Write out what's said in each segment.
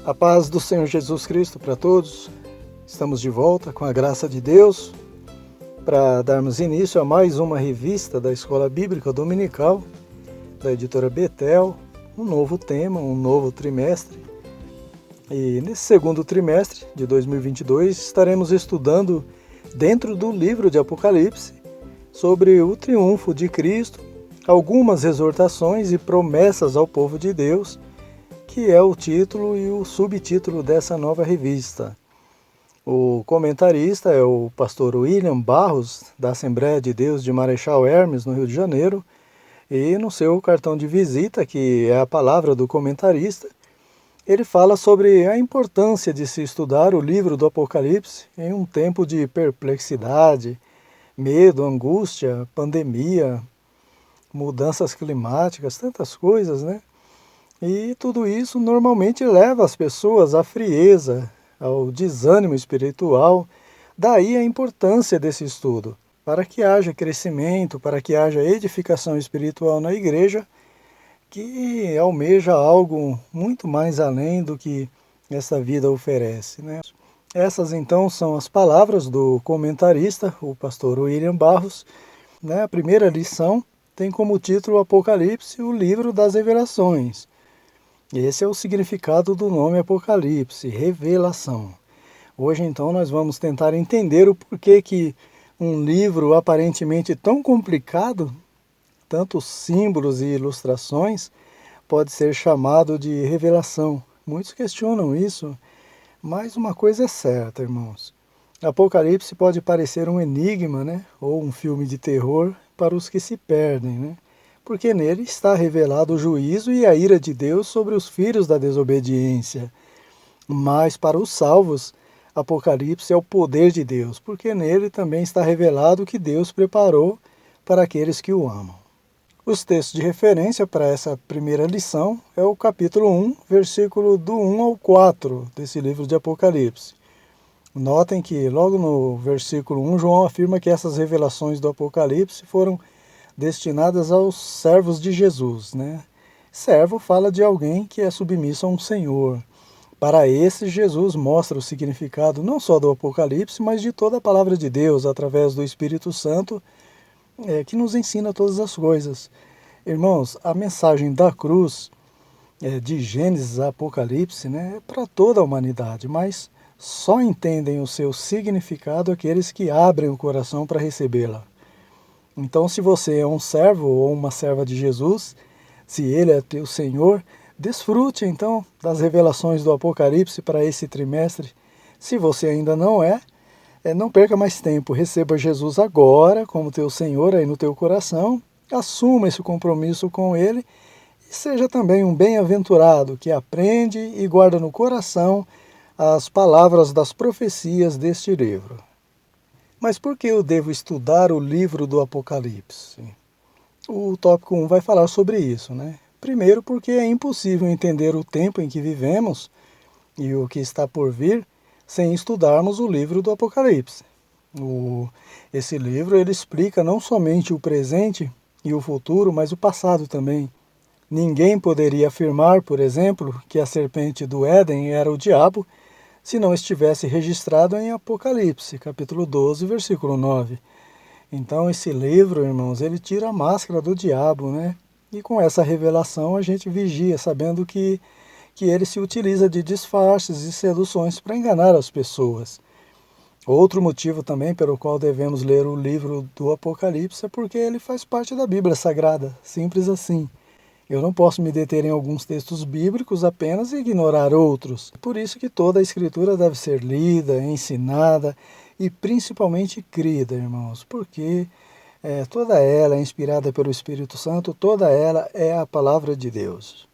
A paz do Senhor Jesus Cristo para todos. Estamos de volta com a graça de Deus para darmos início a mais uma revista da Escola Bíblica Dominical da editora Betel, um novo tema, um novo trimestre. E nesse segundo trimestre de 2022 estaremos estudando dentro do livro de Apocalipse sobre o triunfo de Cristo, algumas exortações e promessas ao povo de Deus, que é o título e o subtítulo dessa nova revista. O comentarista é o pastor William Barros, da Assembleia de Deus de Marechal Hermes, no Rio de Janeiro, e no seu cartão de visita, que é a palavra do comentarista, ele fala sobre a importância de se estudar o livro do Apocalipse em um tempo de perplexidade, medo, angústia, pandemia, mudanças climáticas, tantas coisas, né? E tudo isso normalmente leva as pessoas à frieza, ao desânimo espiritual. Daí a importância desse estudo, para que haja crescimento, para que haja edificação espiritual na igreja, que almeja algo muito mais além do que essa vida oferece, né? Essas então são as palavras do comentarista, o pastor William Barros, né? A primeira lição tem como título Apocalipse, o livro das revelações. Esse é o significado do nome Apocalipse, revelação. Hoje então nós vamos tentar entender o porquê que um livro aparentemente tão complicado, tantos símbolos e ilustrações, pode ser chamado de revelação. Muitos questionam isso, mas uma coisa é certa, irmãos. Apocalipse pode parecer um enigma, né? Ou um filme de terror para os que se perdem, né? Porque nele está revelado o juízo e a ira de Deus sobre os filhos da desobediência. Mas para os salvos, Apocalipse é o poder de Deus, porque nele também está revelado o que Deus preparou para aqueles que o amam. Os textos de referência para essa primeira lição é o capítulo 1, versículo do 1 ao 4 desse livro de Apocalipse. Notem que logo no versículo 1, João afirma que essas revelações do Apocalipse foram destinadas aos servos de Jesus, né? Servo fala de alguém que é submisso a um senhor. Para esse, Jesus mostra o significado não só do Apocalipse, mas de toda a palavra de Deus, através do Espírito Santo, que nos ensina todas as coisas. Irmãos, a mensagem da cruz, de Gênesis a Apocalipse, né, é para toda a humanidade, mas só entendem o seu significado aqueles que abrem o coração para recebê-la. Então, se você é um servo ou uma serva de Jesus, se Ele é teu Senhor, desfrute então das revelações do Apocalipse para esse trimestre. Se você ainda não não perca mais tempo, receba Jesus agora como teu Senhor aí no teu coração, assuma esse compromisso com Ele e seja também um bem-aventurado que aprende e guarda no coração as palavras das profecias deste livro. Mas por que eu devo estudar o livro do Apocalipse? O tópico 1 vai falar sobre isso, né? Primeiro, porque é impossível entender o tempo em que vivemos e o que está por vir sem estudarmos o livro do Apocalipse. Esse livro ele explica não somente o presente e o futuro, mas o passado também. Ninguém poderia afirmar, por exemplo, que a serpente do Éden era o diabo, se não estivesse registrado em Apocalipse, capítulo 12, versículo 9. Então esse livro, irmãos, ele tira a máscara do diabo, né? E com essa revelação a gente vigia, sabendo que ele se utiliza de disfarces e seduções para enganar as pessoas. Outro motivo também pelo qual devemos ler o livro do Apocalipse é porque ele faz parte da Bíblia Sagrada, simples assim. Eu não posso me deter em alguns textos bíblicos apenas e ignorar outros. Por isso que toda a Escritura deve ser lida, ensinada e principalmente crida, irmãos, porque toda ela é inspirada pelo Espírito Santo, toda ela é a palavra de Deus.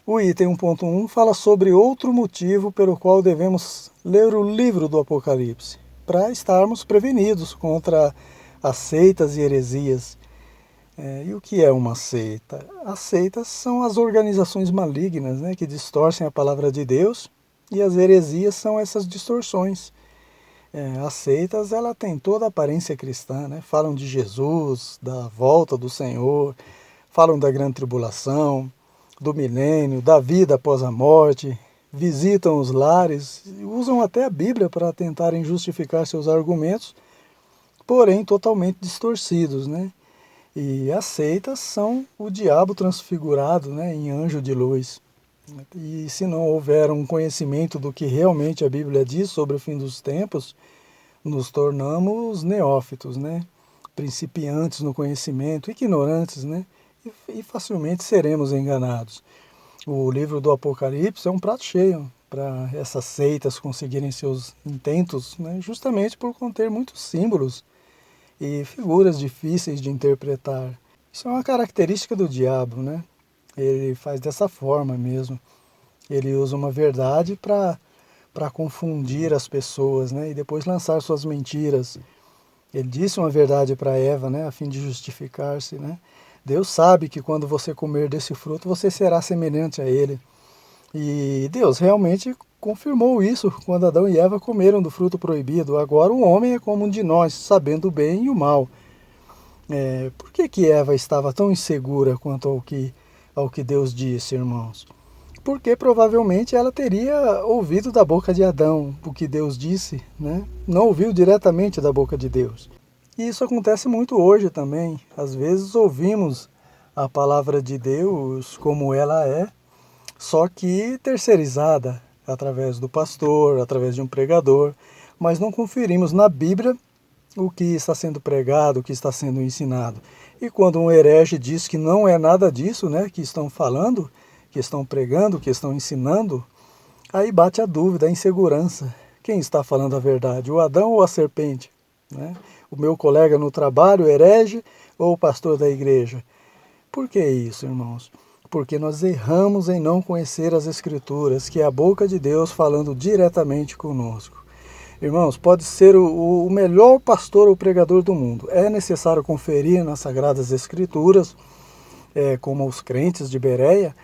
O item 1.1 fala sobre outro motivo pelo qual devemos ler o livro do Apocalipse, para estarmos prevenidos contra as seitas e heresias. E o que é uma seita? As seitas são as organizações malignas, né, que distorcem a palavra de Deus, e as heresias são essas distorções. As seitas ela tem toda a aparência cristã, né? Falam de Jesus, da volta do Senhor, falam da grande tribulação, do milênio, da vida após a morte, visitam os lares, usam até a Bíblia para tentarem justificar seus argumentos, porém totalmente distorcidos, né? E as seitas são o diabo transfigurado, né, em anjo de luz. E se não houver um conhecimento do que realmente a Bíblia diz sobre o fim dos tempos, nos tornamos neófitos, né? Principiantes no conhecimento, ignorantes, né? E facilmente seremos enganados. O livro do Apocalipse é um prato cheio para essas seitas conseguirem seus intentos, né? Justamente por conter muitos símbolos e figuras difíceis de interpretar. Isso é uma característica do diabo, né? Ele faz dessa forma mesmo. Ele usa uma verdade para confundir as pessoas, né? E depois lançar suas mentiras. Ele disse uma verdade para Eva, né? A fim de justificar-se, né? Deus sabe que quando você comer desse fruto, você será semelhante a ele. E Deus realmente confirmou isso quando Adão e Eva comeram do fruto proibido. Agora o homem é como um de nós, sabendo o bem e o mal. Por que Eva estava tão insegura quanto ao que Deus disse, irmãos? Porque provavelmente ela teria ouvido da boca de Adão o que Deus disse, né? Não ouviu diretamente da boca de Deus. E isso acontece muito hoje também. Às vezes ouvimos a palavra de Deus como ela é, só que terceirizada através do pastor, através de um pregador, mas não conferimos na Bíblia o que está sendo pregado, o que está sendo ensinado. E quando um herege diz que não é nada disso, né, que estão falando, que estão pregando, que estão ensinando, aí bate a dúvida, a insegurança. Quem está falando a verdade, o Adão ou a serpente? Né? O meu colega no trabalho, herege, ou o pastor da igreja? Por que isso, irmãos? Porque nós erramos em não conhecer as Escrituras, que é a boca de Deus falando diretamente conosco. Irmãos, pode ser o melhor pastor ou pregador do mundo. É necessário conferir nas Sagradas Escrituras, como os crentes de Bereia,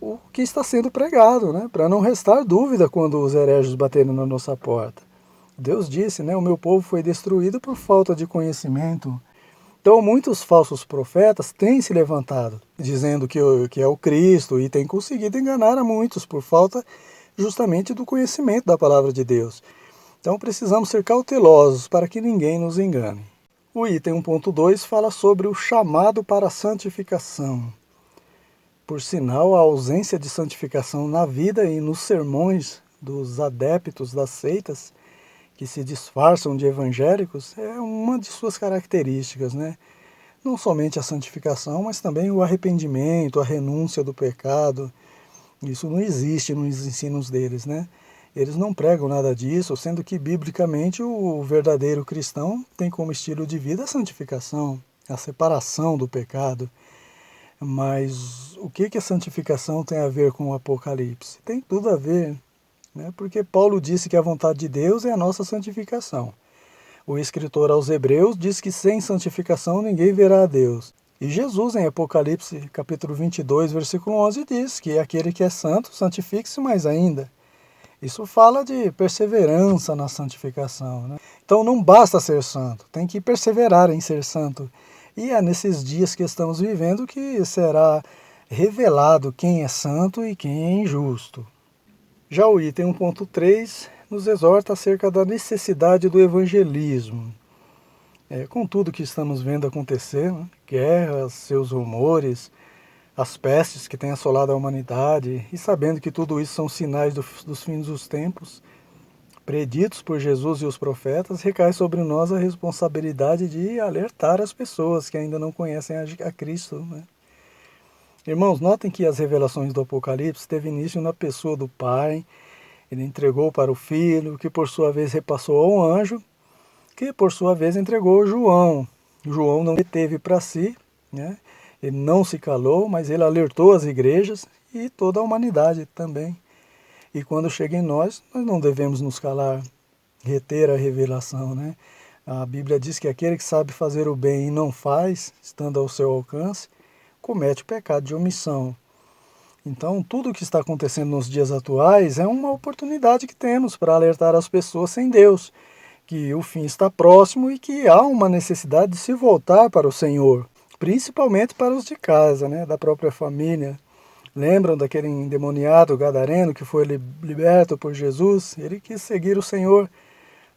o que está sendo pregado, né? Para não restar dúvida quando os hereges baterem na nossa porta. Deus disse, né? O meu povo foi destruído por falta de conhecimento. Então, muitos falsos profetas têm se levantado, dizendo que é o Cristo, e têm conseguido enganar a muitos por falta justamente do conhecimento da palavra de Deus. Então, precisamos ser cautelosos para que ninguém nos engane. O item 1.2 fala sobre o chamado para a santificação. Por sinal, a ausência de santificação na vida e nos sermões dos adeptos das seitas, que se disfarçam de evangélicos, é uma de suas características, né? Não somente a santificação, mas também o arrependimento, a renúncia do pecado. Isso não existe nos ensinos deles, né? Eles não pregam nada disso, sendo que, biblicamente, o verdadeiro cristão tem como estilo de vida a santificação, a separação do pecado. Mas o que a santificação tem a ver com o Apocalipse? Tem tudo a ver, né? Porque Paulo disse que a vontade de Deus é a nossa santificação. O escritor aos Hebreus diz que sem santificação ninguém verá a Deus. E Jesus, em Apocalipse capítulo 22, versículo 11, diz que aquele que é santo, santifique-se mais ainda. Isso fala de perseverança na santificação, né? Então não basta ser santo, tem que perseverar em ser santo. E é nesses dias que estamos vivendo que será revelado quem é santo e quem é injusto. Já o item 1.3 nos exorta acerca da necessidade do evangelismo. Com tudo que estamos vendo acontecer, né? Guerras, seus rumores, as pestes que têm assolado a humanidade, e sabendo que tudo isso são sinais dos fins dos tempos, preditos por Jesus e os profetas, recai sobre nós a responsabilidade de alertar as pessoas que ainda não conhecem a Cristo, né? Irmãos, notem que as revelações do Apocalipse teve início na pessoa do Pai. Ele entregou para o Filho, que por sua vez repassou ao anjo, que por sua vez entregou a João. João não teve para si, né? Ele não se calou, mas ele alertou as igrejas e toda a humanidade também. E quando chega em nós não devemos nos calar, reter a revelação, né? A Bíblia diz que aquele que sabe fazer o bem e não faz, estando ao seu alcance, comete o pecado de omissão. Então, tudo o que está acontecendo nos dias atuais é uma oportunidade que temos para alertar as pessoas sem Deus, que o fim está próximo e que há uma necessidade de se voltar para o Senhor, principalmente para os de casa, né, da própria família, Lembram daquele endemoniado gadareno que foi liberto por Jesus? Ele quis seguir o Senhor,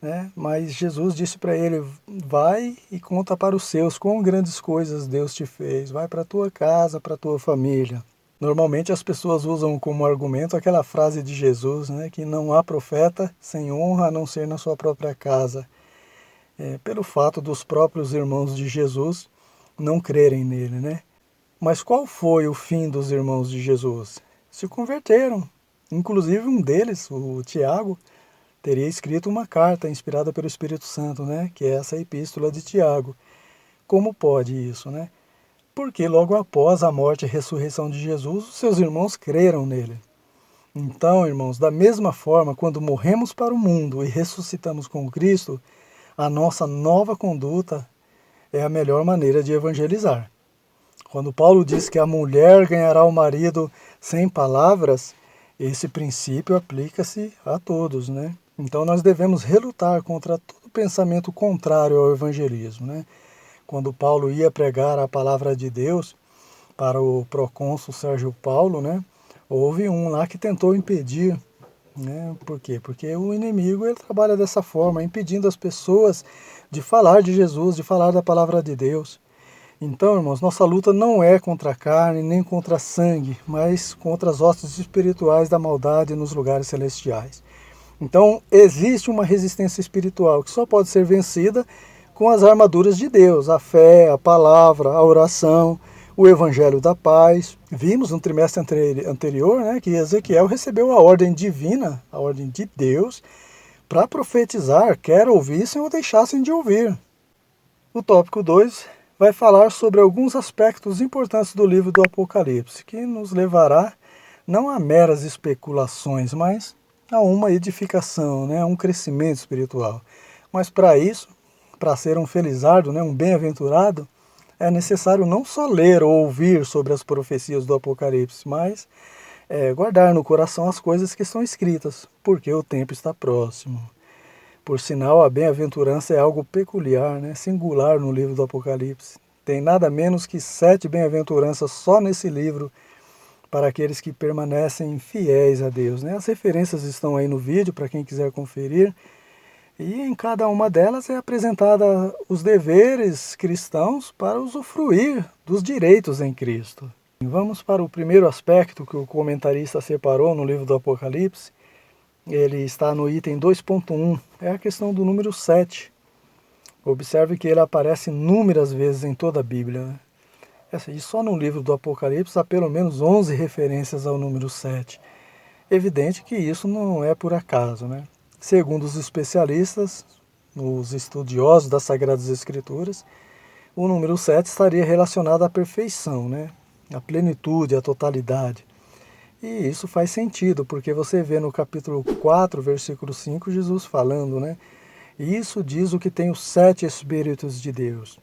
né? Mas Jesus disse para ele: vai e conta para os seus quão grandes coisas Deus te fez. Vai para a tua casa, para a tua família. Normalmente as pessoas usam como argumento aquela frase de Jesus, né, que não há profeta sem honra a não ser na sua própria casa. Pelo fato dos próprios irmãos de Jesus não crerem nele, né? Mas qual foi o fim dos irmãos de Jesus? Se converteram. Inclusive um deles, o Tiago, teria escrito uma carta inspirada pelo Espírito Santo, né, que é essa epístola de Tiago. Como pode isso, né? Porque logo após a morte e ressurreição de Jesus, os seus irmãos creram nele. Então, irmãos, da mesma forma, quando morremos para o mundo e ressuscitamos com Cristo, a nossa nova conduta é a melhor maneira de evangelizar. Quando Paulo diz que a mulher ganhará o marido sem palavras, esse princípio aplica-se a todos, né? Então nós devemos relutar contra todo pensamento contrário ao evangelismo, né? Quando Paulo ia pregar a palavra de Deus para o procônsul Sérgio Paulo, né? Houve um lá que tentou impedir, né? Por quê? Porque o inimigo ele trabalha dessa forma, impedindo as pessoas de falar de Jesus, de falar da palavra de Deus. Então, irmãos, nossa luta não é contra a carne, nem contra sangue, mas contra as hostes espirituais da maldade nos lugares celestiais. Então, existe uma resistência espiritual que só pode ser vencida com as armaduras de Deus, a fé, a palavra, a oração, o evangelho da paz. Vimos no trimestre anterior, né, que Ezequiel recebeu a ordem divina, a ordem de Deus, para profetizar, quer ouvissem ou deixassem de ouvir. O tópico 2 vai falar sobre alguns aspectos importantes do livro do Apocalipse, que nos levará não a meras especulações, mas a uma edificação, né, a um crescimento espiritual. Mas para isso, para ser um felizardo, né, um bem-aventurado, é necessário não só ler ou ouvir sobre as profecias do Apocalipse, mas guardar no coração as coisas que estão escritas, porque o tempo está próximo. Por sinal, a bem-aventurança é algo peculiar, né, singular no livro do Apocalipse. Tem nada menos que 7 bem-aventuranças só nesse livro para aqueles que permanecem fiéis a Deus, né? As referências estão aí no vídeo para quem quiser conferir. E em cada uma delas é apresentada os deveres cristãos para usufruir dos direitos em Cristo. Vamos para o primeiro aspecto que o comentarista separou no livro do Apocalipse. Ele está no item 2.1, é a questão do número 7. Observe que ele aparece inúmeras vezes em toda a Bíblia, né? E só no livro do Apocalipse há pelo menos 11 referências ao número 7. Evidente que isso não é por acaso, né? Segundo os especialistas, os estudiosos das Sagradas Escrituras, o número 7 estaria relacionado à perfeição, né? À plenitude, à totalidade. E isso faz sentido, porque você vê no capítulo 4, versículo 5, Jesus falando, né? Isso diz o que tem os 7 Espíritos de Deus.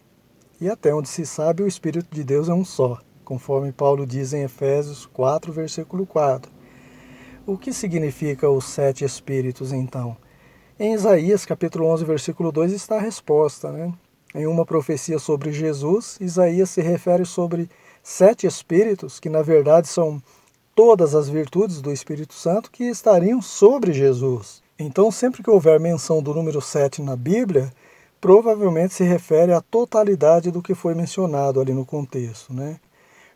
E até onde se sabe, o Espírito de Deus é um só, conforme Paulo diz em Efésios 4, versículo 4. O que significa os 7 Espíritos, então? Em Isaías, capítulo 11, versículo 2, está a resposta, né? Em uma profecia sobre Jesus, Isaías se refere sobre 7 Espíritos, que na verdade são todas as virtudes do Espírito Santo que estariam sobre Jesus. Então, sempre que houver menção do número 7 na Bíblia, provavelmente se refere à totalidade do que foi mencionado ali no contexto, né?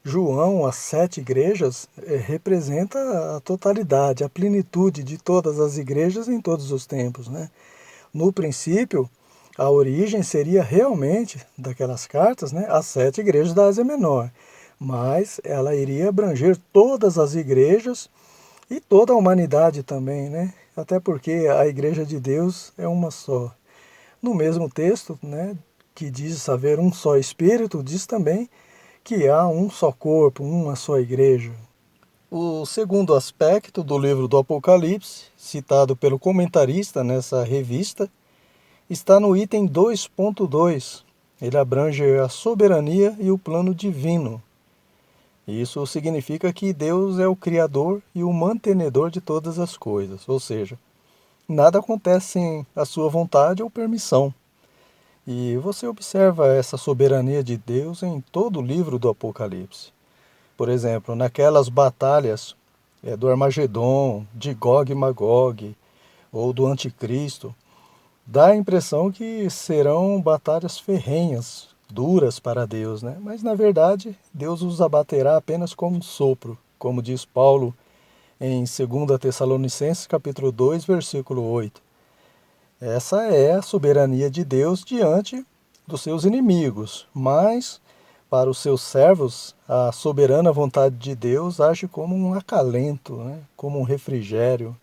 João, as 7 igrejas, representa a totalidade, a plenitude de todas as igrejas em todos os tempos, né? No princípio, a origem seria realmente daquelas cartas, né, as 7 igrejas da Ásia Menor, mas ela iria abranger todas as igrejas e toda a humanidade também, né? Até porque a igreja de Deus é uma só. No mesmo texto, né, que diz haver um só Espírito, diz também que há um só corpo, uma só igreja. O segundo aspecto do livro do Apocalipse, citado pelo comentarista nessa revista, está no item 2.2. Ele abrange a soberania e o plano divino. Isso significa que Deus é o Criador e o mantenedor de todas as coisas, ou seja, nada acontece sem a sua vontade ou permissão. E você observa essa soberania de Deus em todo o livro do Apocalipse. Por exemplo, naquelas batalhas do Armagedon, de Gog e Magog, ou do Anticristo, dá a impressão que serão batalhas ferrenhas, duras para Deus, né? Mas na verdade, Deus os abaterá apenas como um sopro, como diz Paulo em 2 Tessalonicenses capítulo 2, versículo 8. Essa é a soberania de Deus diante dos seus inimigos, mas para os seus servos, a soberana vontade de Deus age como um acalento, né? Como um refrigério.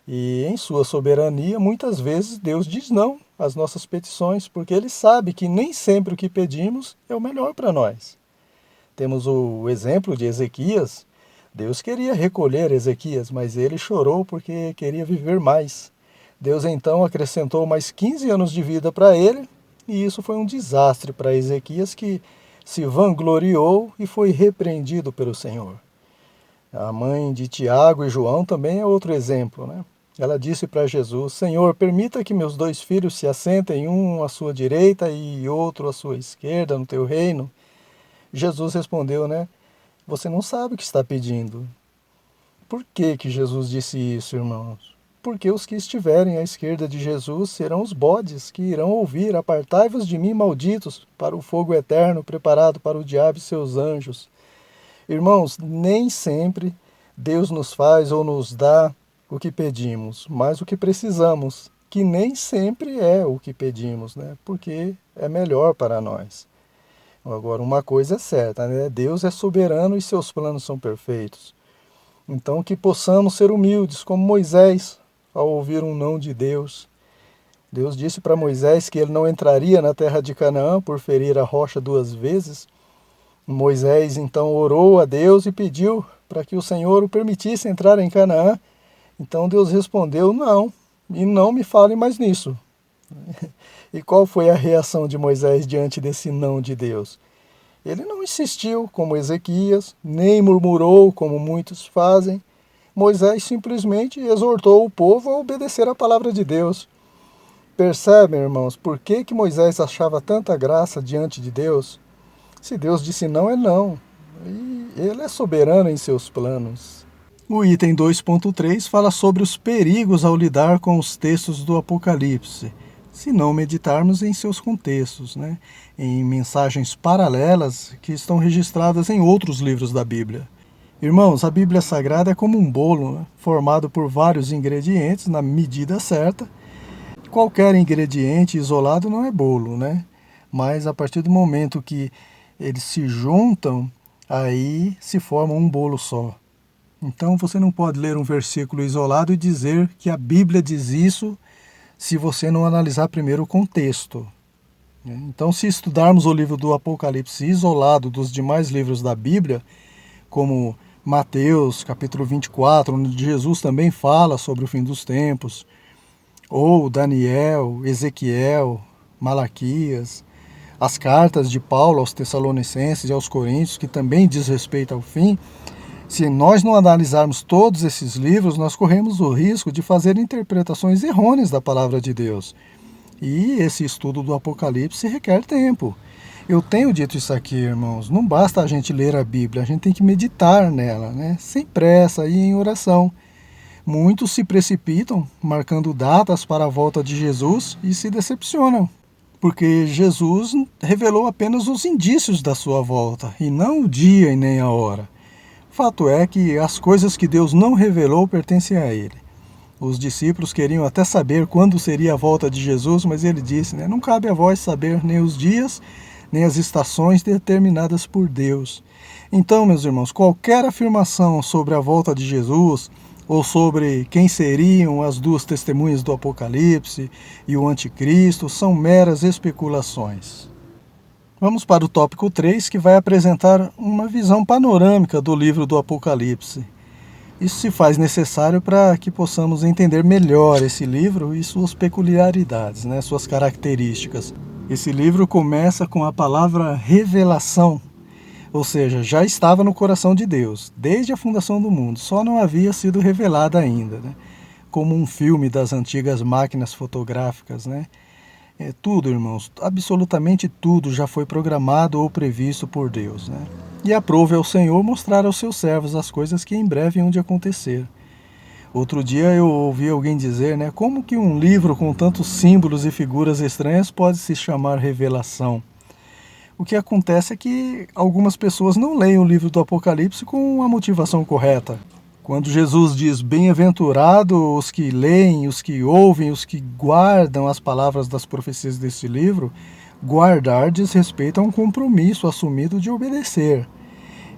E em sua soberania, muitas vezes Deus diz não às nossas petições, porque Ele sabe que nem sempre o que pedimos é o melhor para nós. Temos o exemplo de Ezequias. Deus queria recolher Ezequias, mas ele chorou porque queria viver mais. Deus então acrescentou mais 15 anos de vida para ele, e isso foi um desastre para Ezequias, que se vangloriou e foi repreendido pelo Senhor. A mãe de Tiago e João também é outro exemplo, né? Ela disse para Jesus: Senhor, permita que meus 2 filhos se assentem, um à sua direita e outro à sua esquerda no teu reino. Jesus respondeu, né? Você não sabe o que está pedindo. Por que Jesus disse isso, irmãos? Porque os que estiverem à esquerda de Jesus serão os bodes que irão ouvir: apartai-vos de mim, malditos, para o fogo eterno preparado para o diabo e seus anjos. Irmãos, nem sempre Deus nos faz ou nos dá o que pedimos, mas o que precisamos, que nem sempre é o que pedimos, né? Porque é melhor para nós. Agora, uma coisa é certa, né? Deus é soberano e seus planos são perfeitos. Então, que possamos ser humildes, como Moisés, ao ouvir um não de Deus. Deus disse para Moisés que ele não entraria na terra de Canaã por ferir a rocha 2 vezes. Moisés então orou a Deus e pediu para que o Senhor o permitisse entrar em Canaã. Então Deus respondeu: não, e não me fale mais nisso. E qual foi a reação de Moisés diante desse não de Deus? Ele não insistiu, como Ezequias, nem murmurou, como muitos fazem. Moisés simplesmente exortou o povo a obedecer à palavra de Deus. Percebem, irmãos, por que Moisés achava tanta graça diante de Deus? Se Deus disse não, é não. E ele é soberano em seus planos. O item 2.3 fala sobre os perigos ao lidar com os textos do Apocalipse, se não meditarmos em seus contextos, né? Em mensagens paralelas que estão registradas em outros livros da Bíblia. Irmãos, a Bíblia Sagrada é como um bolo, né? Formado por vários ingredientes na medida certa. Qualquer ingrediente isolado não é bolo, né? Mas a partir do momento que eles se juntam, aí se forma um bolo só. Então você não pode ler um versículo isolado e dizer que a Bíblia diz isso se você não analisar primeiro o contexto. Então, se estudarmos o livro do Apocalipse isolado dos demais livros da Bíblia, como Mateus, capítulo 24, onde Jesus também fala sobre o fim dos tempos, ou Daniel, Ezequiel, Malaquias, as cartas de Paulo aos Tessalonicenses e aos Coríntios, que também diz respeito ao fim, se nós não analisarmos todos esses livros, nós corremos o risco de fazer interpretações errôneas da palavra de Deus. E esse estudo do Apocalipse requer tempo. Eu tenho dito isso aqui, irmãos, não basta a gente ler a Bíblia, a gente tem que meditar nela, né? Sem pressa e em oração. Muitos se precipitam, marcando datas para a volta de Jesus e se decepcionam, porque Jesus revelou apenas os indícios da sua volta, e não o dia e nem a hora. Fato é que as coisas que Deus não revelou pertencem a Ele. Os discípulos queriam até saber quando seria a volta de Jesus, mas ele disse, né, não cabe a vós saber nem os dias, nem as estações determinadas por Deus. Então, meus irmãos, qualquer afirmação sobre a volta de Jesus, ou sobre quem seriam as 2 testemunhas do Apocalipse e o Anticristo, são meras especulações. Vamos para o tópico 3, que vai apresentar uma visão panorâmica do livro do Apocalipse. Isso se faz necessário para que possamos entender melhor esse livro e suas peculiaridades, né, suas características. Esse livro começa com a palavra revelação, ou seja, já estava no coração de Deus, desde a fundação do mundo, só não havia sido revelada ainda, né, como um filme das antigas máquinas fotográficas, né? Tudo, irmãos, absolutamente tudo já foi programado ou previsto por Deus, né? E aprove ao Senhor mostrar aos seus servos as coisas que em breve hão de acontecer. Outro dia eu ouvi alguém dizer, né, como que um livro com tantos símbolos e figuras estranhas pode se chamar revelação? O que acontece é que algumas pessoas não leem o livro do Apocalipse com a motivação correta. Quando Jesus diz, bem-aventurado os que leem, os que ouvem, os que guardam as palavras das profecias deste livro, guardar diz respeito a um compromisso assumido de obedecer.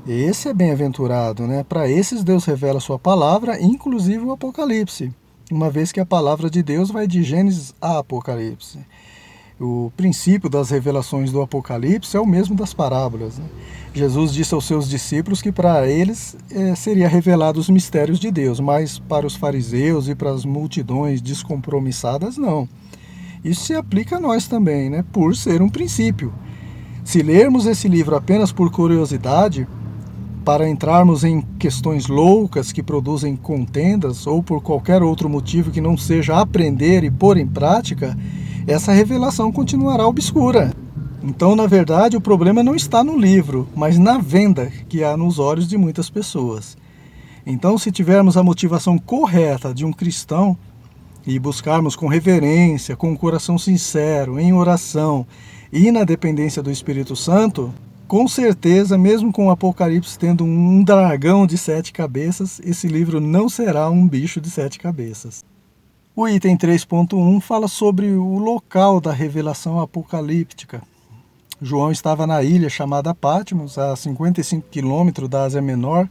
Esse é bem-aventurado, né? Para esses Deus revela a sua palavra, inclusive o Apocalipse, uma vez que a palavra de Deus vai de Gênesis a Apocalipse. O princípio das revelações do Apocalipse é o mesmo das parábolas, né? Jesus disse aos seus discípulos que para eles seria revelado os mistérios de Deus, mas para os fariseus e para as multidões descompromissadas, não. Isso se aplica a nós também, né? Por ser um princípio. Se lermos esse livro apenas por curiosidade, para entrarmos em questões loucas que produzem contendas ou por qualquer outro motivo que não seja aprender e pôr em prática, essa revelação continuará obscura. Então, na verdade, o problema não está no livro, mas na venda que há nos olhos de muitas pessoas. Então, se tivermos a motivação correta de um cristão e buscarmos com reverência, com um coração sincero, em oração e na dependência do Espírito Santo, com certeza, mesmo com o Apocalipse tendo um dragão de 7 cabeças, esse livro não será um bicho de 7 cabeças. O item 3.1 fala sobre o local da revelação apocalíptica. João estava na ilha chamada Patmos, a 55 quilômetros da Ásia Menor,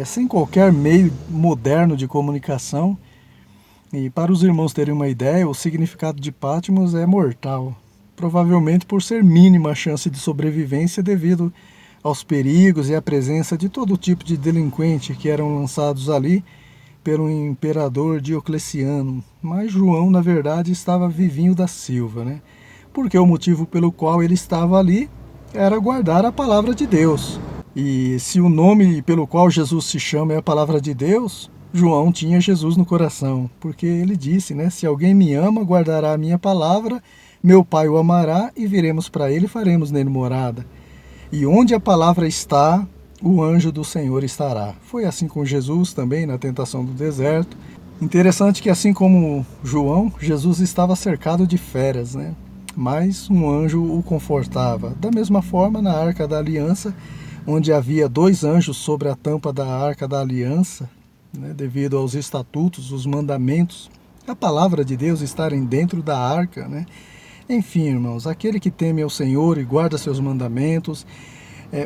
sem qualquer meio moderno de comunicação. E para os irmãos terem uma ideia, o significado de Patmos é mortal. Provavelmente por ser mínima a chance de sobrevivência devido aos perigos e à presença de todo tipo de delinquente que eram lançados ali pelo imperador Diocleciano. Mas João, na verdade, estava vivinho da Silva, né? Porque o motivo pelo qual ele estava ali era guardar a palavra de Deus. E se o nome pelo qual Jesus se chama é a palavra de Deus, João tinha Jesus no coração, porque ele disse, né? Se alguém me ama, guardará a minha palavra, meu Pai o amará e viremos para ele e faremos nele morada. E onde a palavra está, o anjo do Senhor estará. Foi assim com Jesus também na tentação do deserto. Interessante que assim como João, Jesus estava cercado de feras, né? Mas um anjo o confortava. Da mesma forma, na Arca da Aliança, onde havia 2 anjos sobre a tampa da Arca da Aliança, né? Devido aos estatutos, os mandamentos, a palavra de Deus estarem dentro da arca, né? Enfim, irmãos, aquele que teme ao Senhor e guarda seus mandamentos,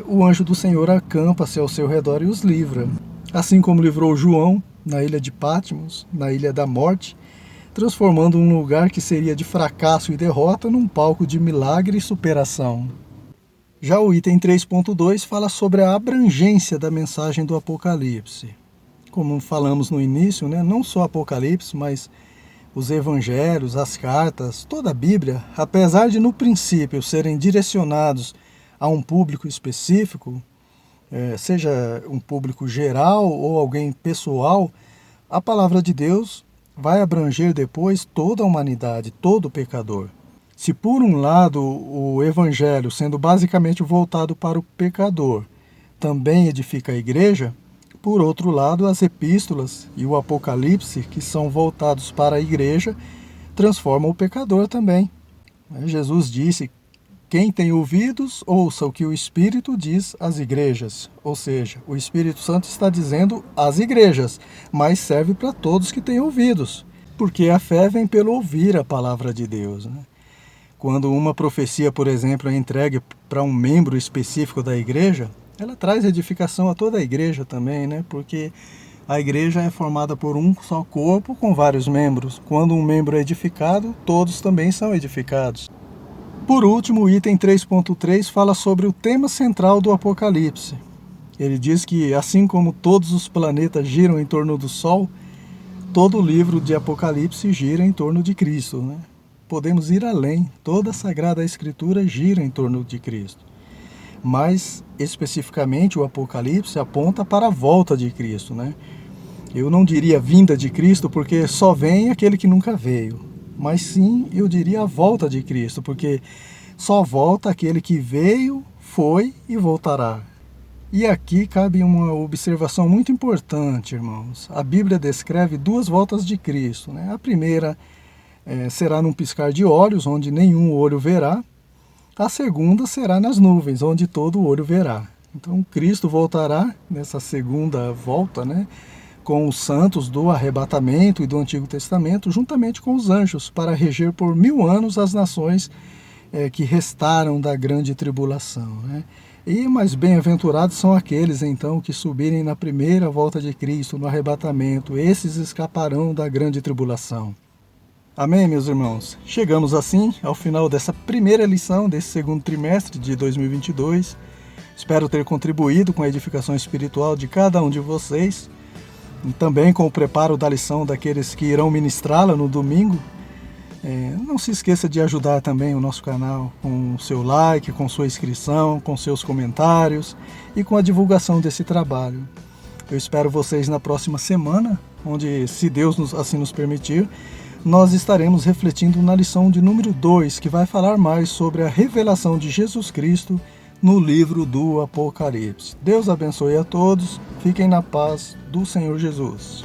o anjo do Senhor acampa-se ao seu redor e os livra. Assim como livrou João na ilha de Patmos, na ilha da morte, transformando um lugar que seria de fracasso e derrota num palco de milagre e superação. Já o item 3.2 fala sobre a abrangência da mensagem do Apocalipse. Como falamos no início, né, não só Apocalipse, mas os evangelhos, as cartas, toda a Bíblia, apesar de no princípio serem direcionados a um público específico, seja um público geral ou alguém pessoal, a palavra de Deus vai abranger depois toda a humanidade, todo pecador. Se por um lado o evangelho, sendo basicamente voltado para o pecador, também edifica a igreja, por outro lado, as epístolas e o Apocalipse, que são voltados para a igreja, transformam o pecador também. Jesus disse, quem tem ouvidos, ouça o que o Espírito diz às igrejas. Ou seja, o Espírito Santo está dizendo às igrejas, mas serve para todos que têm ouvidos, porque a fé vem pelo ouvir a palavra de Deus, né? Quando uma profecia, por exemplo, é entregue para um membro específico da igreja, ela traz edificação a toda a igreja também, né? Porque a igreja é formada por um só corpo com vários membros. Quando um membro é edificado, todos também são edificados. Por último, o item 3.3 fala sobre o tema central do Apocalipse. Ele diz que, assim como todos os planetas giram em torno do Sol, todo o livro de Apocalipse gira em torno de Cristo, né? Podemos ir além. Toda a Sagrada Escritura gira em torno de Cristo. Mas, especificamente, o Apocalipse aponta para a volta de Cristo, né? Eu não diria vinda de Cristo, porque só vem aquele que nunca veio. mas sim, eu diria, a volta de Cristo, porque só volta aquele que veio, foi e voltará. E aqui cabe uma observação muito importante, irmãos. A Bíblia descreve duas voltas de Cristo, né? A primeira será num piscar de olhos, onde nenhum olho verá. A segunda será nas nuvens, onde todo olho verá. Então Cristo voltará nessa segunda volta, né, com os santos do arrebatamento e do Antigo Testamento, juntamente com os anjos, para reger por 1000 anos as nações que restaram da grande tribulação, né? E mais bem-aventurados são aqueles, então, que subirem na primeira volta de Cristo, no arrebatamento. Esses escaparão da grande tribulação. Amém, meus irmãos? Chegamos assim ao final dessa primeira lição desse segundo trimestre de 2022. Espero ter contribuído com a edificação espiritual de cada um de vocês e também com o preparo da lição daqueles que irão ministrá-la no domingo. Não se esqueça de ajudar também o nosso canal com o seu like, com sua inscrição, com seus comentários e com a divulgação desse trabalho. Eu espero vocês na próxima semana, onde, se Deus assim nos permitir, nós estaremos refletindo na lição de número 2, que vai falar mais sobre a revelação de Jesus Cristo no livro do Apocalipse. Deus abençoe a todos, fiquem na paz do Senhor Jesus.